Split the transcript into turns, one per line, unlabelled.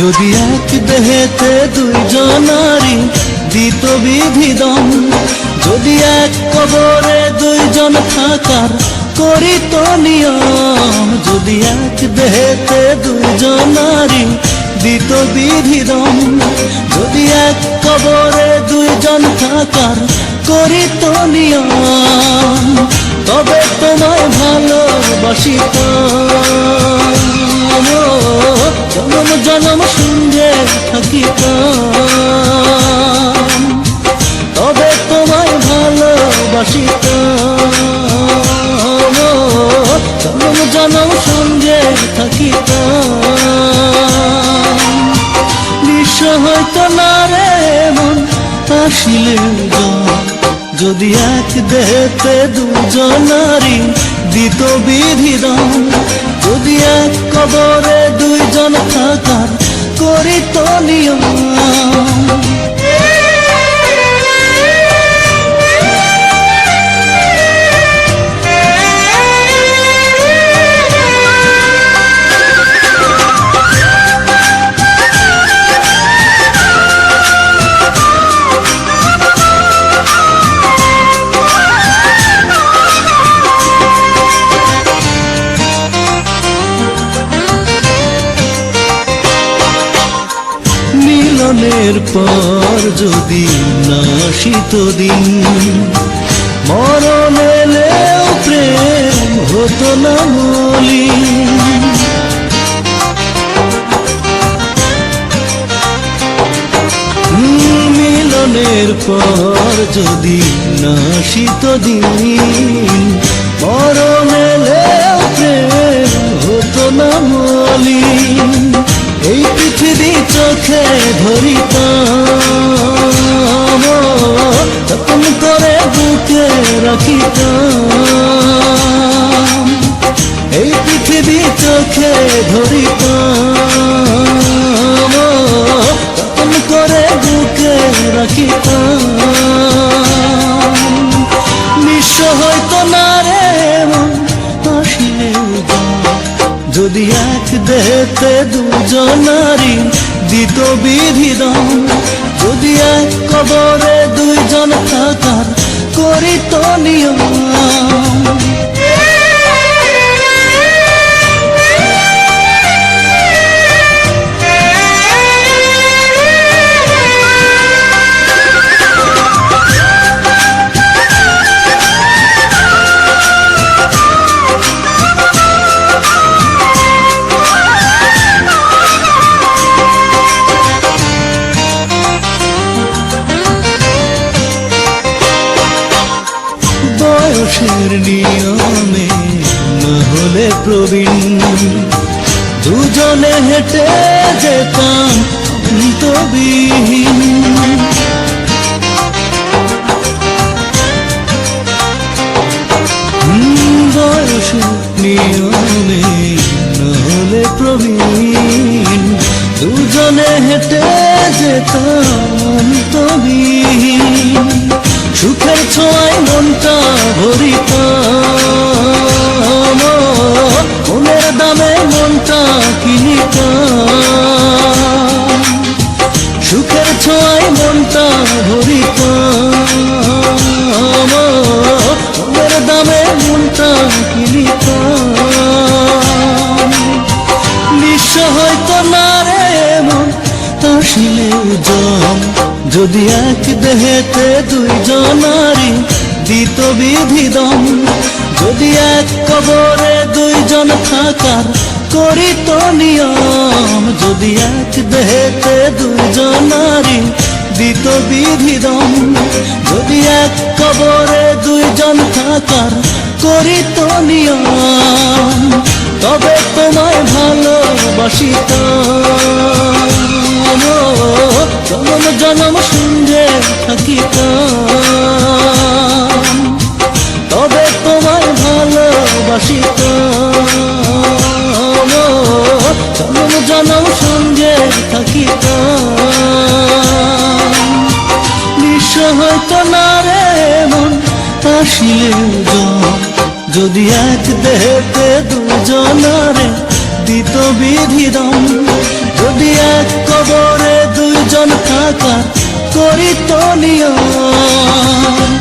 যদি এক দেহেতে দুইজনারি দিত বিধিদম, যদি এক কবরে দুইজন থাকার করিত নিয়ম, যদি এক দেহেতে দুইজনারি দিত বিধিদম, যদি এক কবরে দুইজন থাকার করিত নিয়ম, তবে তোমায় ভালোবাসিতাম, জনম জনম সঙ্গে থাকিতাম, তবে তোমায় ভালোবাসিতাম, জনম জনম সঙ্গে থাকিতাম। বিশ্ব হয়তো না রে মন আসিলে যদি এক দেহেতে দুজনারি দিত বিধিদম, যদি এক কবরে দুইজন থাকার করিত নিয়ম। মিলনের পর যদি না আসিত দিন, মরণ এলেও প্রেম হতো না মলিন। মিলনের পর যদি না আসিত দিন, মরণ এলেও প্রেম হতো না মলিন। এই পৃথিবী চোখে ধরিতাম, যতন করে বুকে রাখিতাম, এই পৃথিবী চোখে ধরিতাম, যতন করে বুকে রাখিতাম। নিঃস্ব হয়তো না রে মন আসিলেও যদি এক দেহেতে দুজনারি দিত বিধিদম, যদি এক কবরে দুইজন থাকার করিত নিয়ম। বয়সের নিয়মে না হলে প্রবীণ, দুজনে হেঁটে যেতাম অন্তবিহীন। বয়সের নিয়মে না হলে প্রবীণ, দুজনে হেঁটে যেতাম অন্তবিহীন। সুখের ছোঁয়ায় মনটা ভরিতাম, মনের দামে মনটা কিনিতাম। সুখের ছোঁয়ায় মনটা ভরিতাম, মনের দামে মনটা কিনিতাম। নিঃস্ব হয়তো না রে মন আসিলেও জম, যদি এক দেহেতে দুইজনারি দিত বিধিদম, যদি এক কবরে দুইজন থাকার করিত নিয়ম, যদি এক দেহেতে দুইজনারি দিত বিধিদম, যদি এক কবরে দুইজন থাকার করিত নিয়ম, তবে তোমায় ভালোবাসিতাম, জনম জনম সঙ্গে থাকিতাম, তবে তোমায় ভালোবাসিতাম, জনম জনম সঙ্গে থাকিতাম। নিঃস্ব হয়তো না রে মন আসিলেও যদি এক দেহেতে দুজনারে দিত বিধিদম, যদি এক থাকার করি তো নিয়ম।